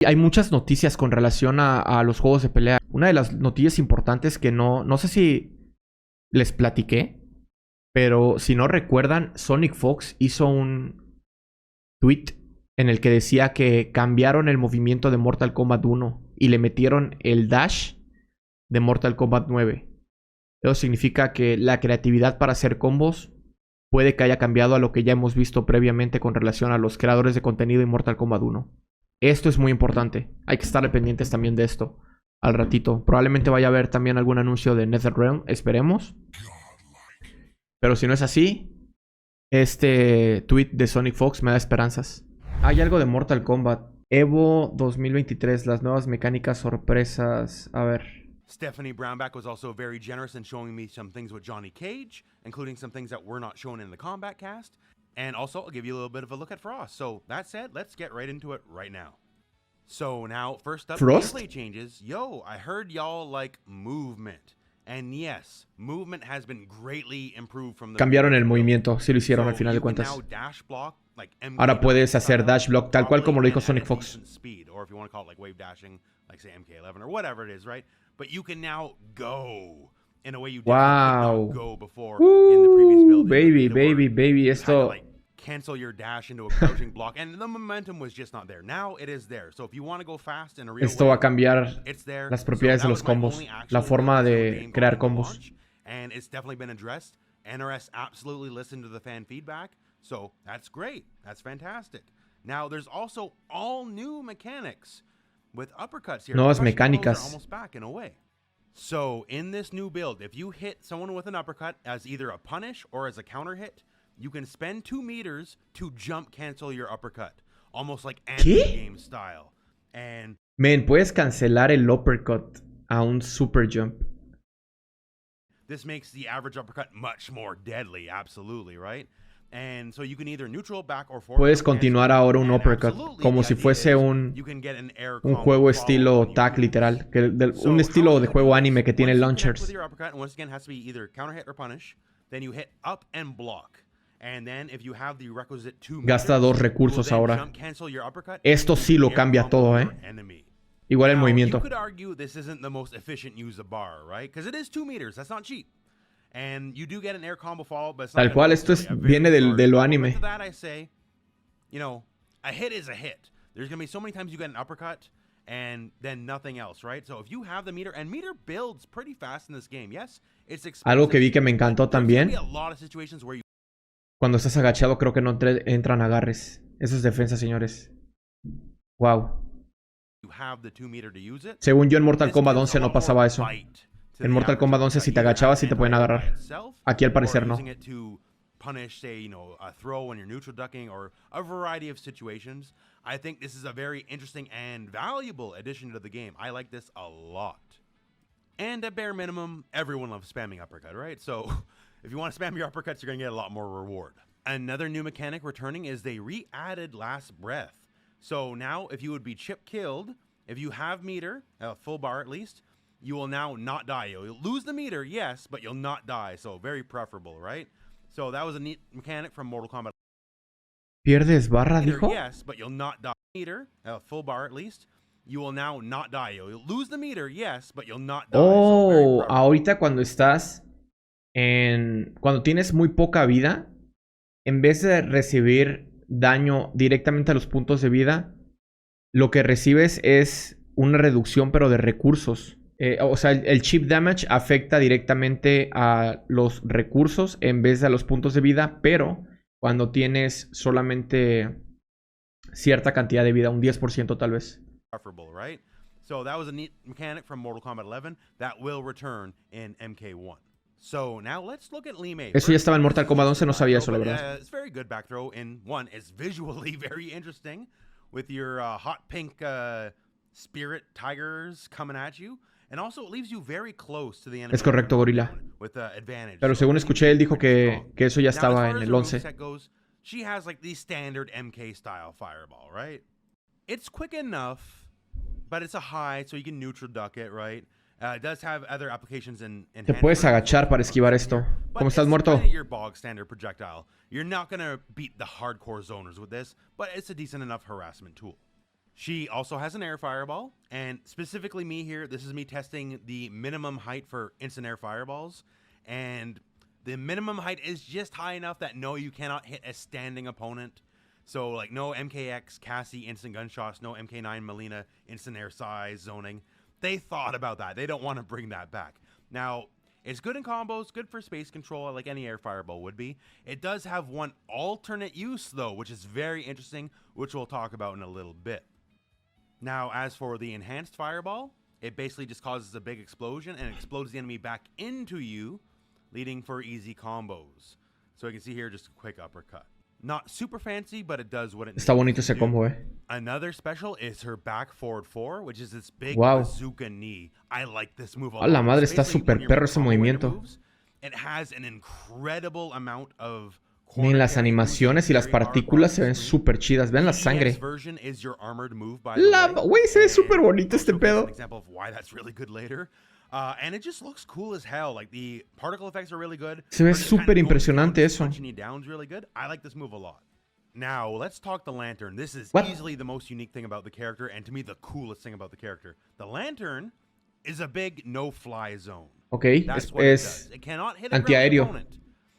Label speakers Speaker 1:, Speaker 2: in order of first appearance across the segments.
Speaker 1: Hay muchas noticias con relación a los juegos de pelea. Una de las noticias importantes que no sé si les platiqué, pero si no recuerdan, Sonic Fox hizo un tweet en el que decía que cambiaron el movimiento de Mortal Kombat 1 y le metieron el dash de Mortal Kombat 9. Eso significa que la creatividad para hacer combos puede que haya cambiado a lo que ya hemos visto previamente con relación a los creadores de contenido en Mortal Kombat 1. Esto es muy importante. Hay que estar pendientes también de esto al ratito. Probablemente vaya a haber también algún anuncio de NetherRealm. Esperemos. Pero si no es así, este tweet de Sonic Fox me da esperanzas. Hay algo de Mortal Kombat. Evo 2023. Las nuevas mecánicas sorpresas. A ver.
Speaker 2: Stephanie Brownback was also very generous in showing me some things with Johnny Cage, including some things that were not shown in the Combat cast. And also, I'll give you a little bit of a look at Frost. So, that said, let's get right into it right now. So, now, first up, gameplay changes. Yo, I heard y'all like movement. And yes, movement has been greatly improved from the...
Speaker 1: Cambiaron el movimiento, sí lo hicieron al final de cuentas. Ahora puedes hacer dash block tal cual como lo dijo Sonic Fox.
Speaker 2: Or if you want to call it like wave dashing, like say MK11 or whatever it is, right? But you can now go in a way you did not go before in the previous build.
Speaker 1: Baby, esto...
Speaker 2: Cancel your dash into a crouching block, and the momentum was just not there. Now it is there. So if you want to go fast in a real
Speaker 1: Esto va a cambiar las propiedades de los combos, la forma de crear combos.
Speaker 2: And it's definitely been addressed. NRS absolutely listened to the fan feedback, so that's great. That's fantastic. Now there's also all new mechanics with uppercuts here.
Speaker 1: Nuevas mecánicas.
Speaker 2: Almost back in a way. So in this new build, if you hit someone with an uppercut as either a punish or as a counter hit, you can spend 2 meters to jump cancel your uppercut. Almost like anti-game style. And
Speaker 1: men, puedes cancelar el uppercut a un super jump.
Speaker 2: This makes the average uppercut much more deadly, absolutely, right? And so you can either neutral back or forward.
Speaker 1: Puedes continuar ahora un uppercut como si fuese un juego estilo tag literal, un estilo de juego anime que tiene launchers.
Speaker 2: Then you hit up and block. And then if you have the requisite 2
Speaker 1: Gasta 2 recursos ahora. Esto sí lo cambia todo, Igual el movimiento.
Speaker 2: You could argue this isn't the most efficient use of bar, right? Because it is 2 meters. That's not cheap. And you do get an air combo follow, but
Speaker 1: tal cual, esto viene de lo anime.
Speaker 2: To that I say, you know, a hit is a hit. There's going to be so many times you get an uppercut and then nothing else, right? So if you have the meter, and meter builds pretty fast in this game. Yes, it's expensive.
Speaker 1: Algo que vi que me encantó también. Cuando estás agachado creo que no entran agarres. Eso es defensa, señores. Wow. Según yo en Mortal Kombat 11 no pasaba eso. En Mortal Kombat 11 si te agachabas sí te pueden agarrar. Aquí al parecer no.
Speaker 2: Punish, say, you know, a throw when you're neutral ducking or a variety of situations. I think this is a very interesting and valuable addition to the game. I like this a lot. And at bare minimum, everyone loves spamming uppercut, right? So if you want to spam your uppercuts, you're going to get a lot more reward. Another new mechanic returning is they re-added Last Breath. So now if you would be chip killed, if you have meter, full bar at least, you will now not die. You'll lose the meter, yes, but you'll not die. So very preferable, right? So that was a neat mechanic from Mortal Kombat.
Speaker 1: ¿Pierdes barra, dijo?
Speaker 2: Yes, but you'll not die. Meter, full bar at least. You will now not die. You'll lose the meter, yes, but you'll not die.
Speaker 1: Oh, ahorita cuando estás cuando tienes muy poca vida, en vez de recibir daño directamente a los puntos de vida, lo que recibes es una reducción pero de recursos. O sea, el chip damage afecta directamente a los recursos en vez de a los puntos de vida, pero cuando tienes solamente cierta cantidad de vida, un 10% tal vez.
Speaker 2: Right? So that was a neat mechanic from Mortal Kombat 11 that will return in MK1. So now let's look at Limei.
Speaker 1: Eso ya estaba en Mortal Kombat 11, no sabía eso, la verdad.
Speaker 2: It's very good back throw. In one, it's visually very interesting with your hot pink spirit tigers coming at you. And also it leaves you very close to the enemy.
Speaker 1: Es correcto, Gorila.
Speaker 2: With advantage.
Speaker 1: Pero según escuché, él dijo que eso ya estaba en el 11.
Speaker 2: She has like the standard MK style fireball, right? It's quick enough, but it's a high, so you can neutral duck it, right? It does have other applications in
Speaker 1: Te puedes agachar para esquivar esto. ¿Cómo estás, muerto?
Speaker 2: Your bog standard projectile. You're not gonna beat the hardcore zoners with this, but it's a decent enough harassment tool. She also has an air fireball, and specifically me here, this is me testing the minimum height for instant air fireballs, and the minimum height is just high enough that no, you cannot hit a standing opponent. So like no MKX, Cassie instant gunshots, no MK9 Melina instant air size zoning. They thought about that. They don't want to bring that back. Now, it's good in combos, good for space control, like any air fireball would be. It does have one alternate use though, which is very interesting, which we'll talk about in a little bit. Now, as for the enhanced fireball, it basically just causes a big explosion and explodes the enemy back into you, leading for easy combos. So you can see here just a quick uppercut. Not super fancy, but it does what it needs.
Speaker 1: Está bonito ese combo,
Speaker 2: Another special is her back forward 4, which is this big
Speaker 1: Wow.
Speaker 2: bazooka knee. I like this move a
Speaker 1: A la
Speaker 2: lot.
Speaker 1: madre,
Speaker 2: It's
Speaker 1: está
Speaker 2: basically
Speaker 1: súper
Speaker 2: when you're
Speaker 1: perro ese
Speaker 2: comboing your
Speaker 1: movimiento.
Speaker 2: moves, it has an incredible amount of
Speaker 1: Miren, las
Speaker 2: corner carry
Speaker 1: animaciones y las
Speaker 2: very hard
Speaker 1: partículas se
Speaker 2: on
Speaker 1: ven
Speaker 2: screen.
Speaker 1: súper chidas. Vean la
Speaker 2: The
Speaker 1: sangre.
Speaker 2: EX version is your armored move, by the way.
Speaker 1: Güey, se ve
Speaker 2: And
Speaker 1: súper bonito
Speaker 2: I'll
Speaker 1: este
Speaker 2: showcase
Speaker 1: pedo.
Speaker 2: an example of why that's really good later. And it just looks cool as hell. Like the particle effects are really good.
Speaker 1: Se ve
Speaker 2: Her just kinda
Speaker 1: súper
Speaker 2: going
Speaker 1: impresionante
Speaker 2: down,
Speaker 1: eso.
Speaker 2: punching you down is really good. I like this move a lot. Now, let's talk the lantern. This is
Speaker 1: What?
Speaker 2: easily the most unique thing about the character, and to me, the coolest thing about the character. The lantern is a big no-fly zone.
Speaker 1: Ok,
Speaker 2: That's what it
Speaker 1: es
Speaker 2: does. It cannot hit a ground
Speaker 1: antiaéreo.
Speaker 2: opponent.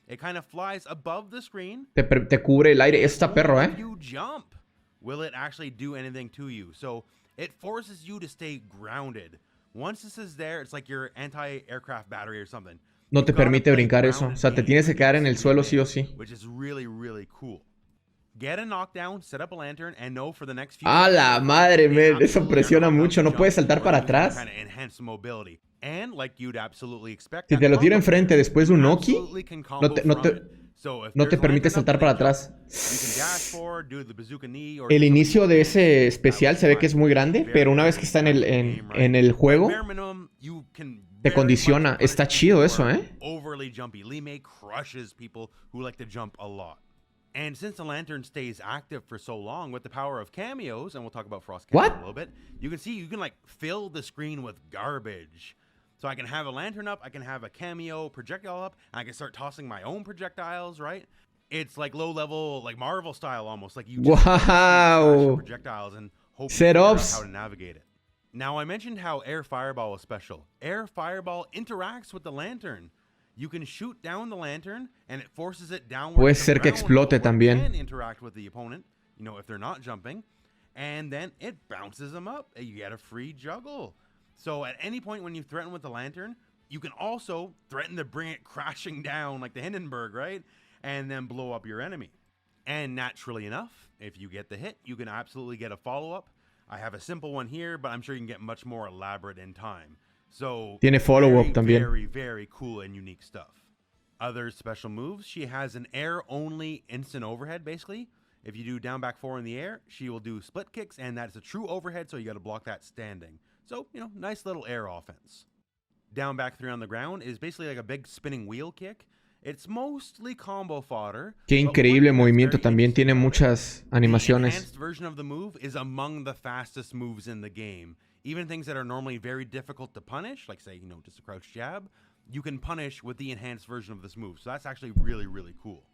Speaker 2: It kind of flies above the screen.
Speaker 1: Te cubre el aire. Eso está perro,
Speaker 2: If you jump, will it actually do anything to you? So it forces you to stay grounded. Once this is there, it's like your anti-aircraft battery or something.
Speaker 1: No te
Speaker 2: You gotta
Speaker 1: permite
Speaker 2: play
Speaker 1: brincar eso. O
Speaker 2: grounded
Speaker 1: sea, te
Speaker 2: game
Speaker 1: tienes que quedar en el
Speaker 2: against
Speaker 1: suelo
Speaker 2: the
Speaker 1: sí o
Speaker 2: enemy,
Speaker 1: sí.
Speaker 2: which is really, really cool. Get a knockdown, set up a lantern, and know for the next few
Speaker 1: ¡A la
Speaker 2: seconds,
Speaker 1: madre,
Speaker 2: they
Speaker 1: men! Eso
Speaker 2: absolutely
Speaker 1: presiona
Speaker 2: are not
Speaker 1: mucho. No
Speaker 2: gonna
Speaker 1: puedes
Speaker 2: jump
Speaker 1: saltar
Speaker 2: or
Speaker 1: para
Speaker 2: use any
Speaker 1: atrás.
Speaker 2: kind of enhanced mobility. And like you'd absolutely expect,
Speaker 1: Si
Speaker 2: that
Speaker 1: te lo tiro
Speaker 2: combo
Speaker 1: enfrente después de un
Speaker 2: you
Speaker 1: Noki,
Speaker 2: absolutely can combo
Speaker 1: no
Speaker 2: from
Speaker 1: te
Speaker 2: it. So if
Speaker 1: no te
Speaker 2: there's
Speaker 1: permite
Speaker 2: lantern up
Speaker 1: saltar
Speaker 2: and
Speaker 1: para
Speaker 2: they jump,
Speaker 1: atrás.
Speaker 2: you can dash forward, do the bazooka knee, or
Speaker 1: El
Speaker 2: do something
Speaker 1: inicio de
Speaker 2: fancy.
Speaker 1: ese
Speaker 2: That
Speaker 1: especial
Speaker 2: was
Speaker 1: se ve que es
Speaker 2: fine.
Speaker 1: muy grande,
Speaker 2: Very,
Speaker 1: pero una vez
Speaker 2: very
Speaker 1: que está en el,
Speaker 2: game, right?
Speaker 1: en el juego,
Speaker 2: Bare minimum, you can
Speaker 1: te
Speaker 2: very
Speaker 1: condiciona.
Speaker 2: much punish
Speaker 1: Está
Speaker 2: people
Speaker 1: chido
Speaker 2: who
Speaker 1: eso,
Speaker 2: are overly jumpy. Lee May crushes people who like to jump a lot. And since the lantern stays active for so long with the power of cameos, and we'll talk about Frost Cameo
Speaker 1: What?
Speaker 2: in a little bit, you can see you can like fill the screen with garbage. So I can have a lantern up, I can have a cameo projectile up, and I can start tossing my own projectiles, right? It's like low level, like Marvel style almost. Like you just slash your
Speaker 1: Wow.
Speaker 2: projectiles and hope you figure out
Speaker 1: Setups.
Speaker 2: how to navigate it. Now I mentioned how Air Fireball was special. Air Fireball interacts with the lantern. You can shoot down the lantern and it forces it downward.
Speaker 1: Puede
Speaker 2: to the
Speaker 1: ser que
Speaker 2: ground,
Speaker 1: explote
Speaker 2: where it
Speaker 1: también.
Speaker 2: can interact with the opponent, you know, if they're not jumping, and then it bounces them up. And you get a free juggle. So at any point when you threaten with the lantern, you can also threaten to bring it crashing down like the Hindenburg, right? And then blow up your enemy. And naturally enough, if you get the hit, you can absolutely get a follow-up. I have a simple one here, but I'm sure you can get much more elaborate in time. So
Speaker 1: Tiene follow-up
Speaker 2: very,
Speaker 1: también.
Speaker 2: very, very cool and unique stuff. Other special moves, she has an air-only instant overhead, basically. If you do down back 4 in the air, she will do split kicks, and that is a true overhead, so you got to block that standing. So, you know, nice little air offense. Down back 3 on the ground is basically like a big spinning wheel kick. It's mostly combo fodder.
Speaker 1: Qué
Speaker 2: but
Speaker 1: increíble
Speaker 2: one thing that's
Speaker 1: movimiento.
Speaker 2: very
Speaker 1: También
Speaker 2: interesting
Speaker 1: tiene
Speaker 2: about it,
Speaker 1: muchas
Speaker 2: the
Speaker 1: animaciones.
Speaker 2: enhanced version of the move is among the fastest moves in the game. Even things that are normally very difficult to punish, like say, you know, just a crouch jab, you can punish with the enhanced version of this move. So that's actually really, really cool.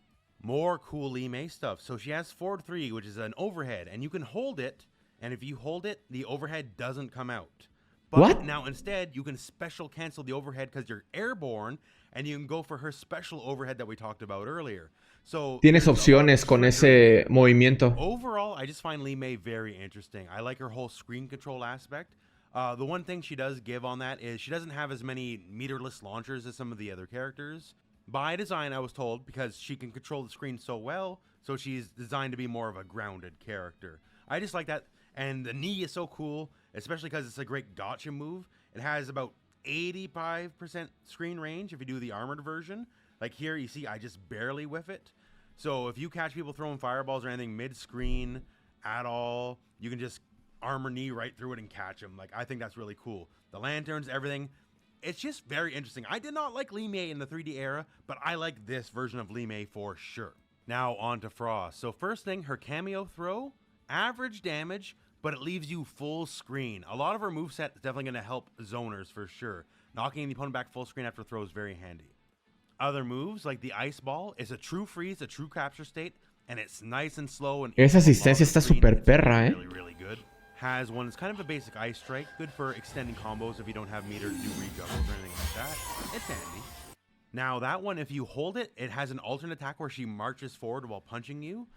Speaker 2: More cool Lee May stuff. So she has forward 3, which is an overhead, and you can hold it, and if you hold it, the overhead doesn't come out. But
Speaker 1: What?
Speaker 2: now instead, you can special cancel the overhead because you're airborne, and you can go for her special overhead that we talked about earlier. So
Speaker 1: Tienes
Speaker 2: there's a lot of
Speaker 1: opciones con
Speaker 2: trickery
Speaker 1: ese
Speaker 2: there.
Speaker 1: movimiento.
Speaker 2: Overall, I just find Lee May very interesting. I like her whole screen control aspect. The one thing she does give on that is she doesn't have as many meterless launchers as some of the other characters. By design, I was told, because she can control the screen so well, so she's designed to be more of a grounded character. I just like that. And the knee is so cool, especially because it's a great gotcha move. It has about 85% screen range if you do the armored version. Like here, you see I just barely whiff it. So if you catch people throwing fireballs or anything mid-screen at all, you can just armor knee right through it and catch them. Like, I think that's really cool. The lanterns, everything. It's just very interesting. I did not like Lee May in the 3D era, but I like this version of Lee May for sure. Now on to Frost. So first thing, her cameo throw, average damage, but it leaves you full screen. A lot of her moveset is definitely going to help zoners for sure. Knocking the opponent back full screen after throw is very handy. Other moves, like the ice ball, is a true freeze, a true capture state, and it's nice and slow. And
Speaker 1: Esa asistencia está súper perra,
Speaker 2: Really, really good. has one that's kind of a basic ice strike, good for extending combos if you don't have meter to do rejuggles or anything like that. It's handy. Now that one, if you hold it, it has an alternate attack where she marches forward while punching you.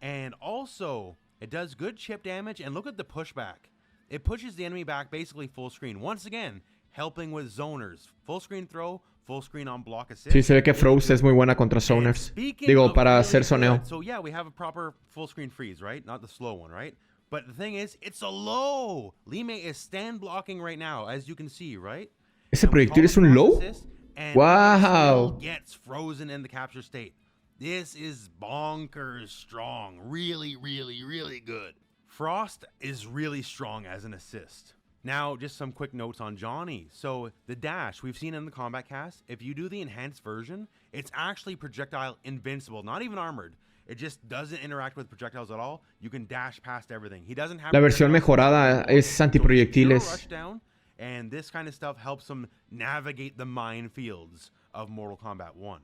Speaker 2: And also, it does good chip damage, and look at the pushback. It pushes the enemy back basically full screen. Once again, helping with zoners. Full screen throw, full screen on block assist.
Speaker 1: Sí, se ve que Froze es muy buena contra zoners. Digo, para hacer soneo.
Speaker 2: So yeah, we have a proper full screen freeze, right? Not the slow one, right? But the thing is, it's a low. Lime is stand blocking right now, as you can see, right?
Speaker 1: ¿Ese proyectil es un low? Wow.
Speaker 2: Gets frozen in the capture state. This is bonkers strong. Really, really, really good. Frost is really strong as an assist. Now, just some quick notes on Johnny. So, the dash, we've seen in the combat cast, if you do the enhanced version, it's actually projectile invincible, not even armored. It just doesn't interact with projectiles at all. You can dash past everything. He doesn't have...
Speaker 1: La versión mejorada es antiproyectiles.
Speaker 2: And this kind of stuff helps him navigate the minefields of Mortal Kombat 1.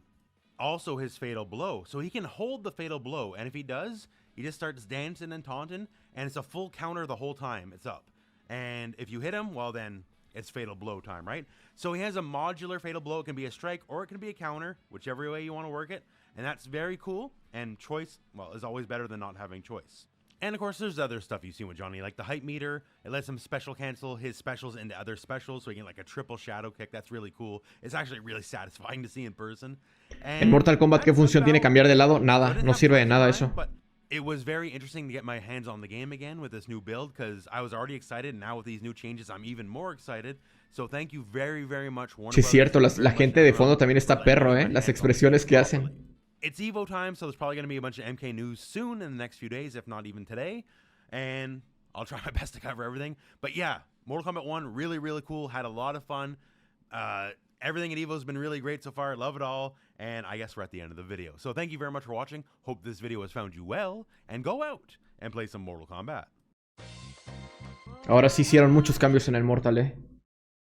Speaker 2: Also his fatal blow. So he can hold the fatal blow, and if he does, he just starts dancing and taunting, and it's a full counter the whole time it's up. And if you hit him, well then, it's fatal blow time, right? So he has a modular fatal blow. It can be a strike or it can be a counter, whichever way you want to work it. And that's very cool. And choice, well, is always better than not having choice. And of course, there's other stuff you've seen with Johnny, like the hype meter. It lets him special cancel his specials into other specials, so he can like a triple shadow kick. That's really cool. It's actually really satisfying to see in person.
Speaker 1: En Mortal Kombat, ¿qué función tiene cambiar de lado? Nada, no sirve de nada eso.
Speaker 2: But it was very interesting to get my hands on the game again with this new build, because I was already excited, and now with these new changes, I'm even more excited. So thank you very, very much, Warner.
Speaker 1: Sí, es cierto, la gente de fondo también está perro, las expresiones que hacen.
Speaker 2: It's Evo time, so there's probably going to be a bunch of MK news soon in the next few days, if not even today. And I'll try my best to cover everything. But yeah, Mortal Kombat 1, really, really cool. Had a lot of fun. Everything at Evo has been really great so far. Love it all. And I guess we're at the end of the video. So thank you very much for watching. Hope this video has found you well. And go out and play some Mortal Kombat.
Speaker 1: Ahora sí hicieron muchos cambios en el Mortal,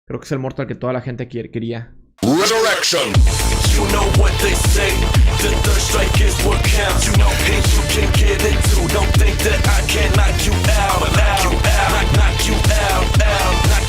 Speaker 1: Creo que es el Mortal que toda la gente quería.
Speaker 3: Resurrection. You know what they say. The third strike is what counts. You know, and you can get it too. Don't think that I can knock you out. Knock you out. Knock you out.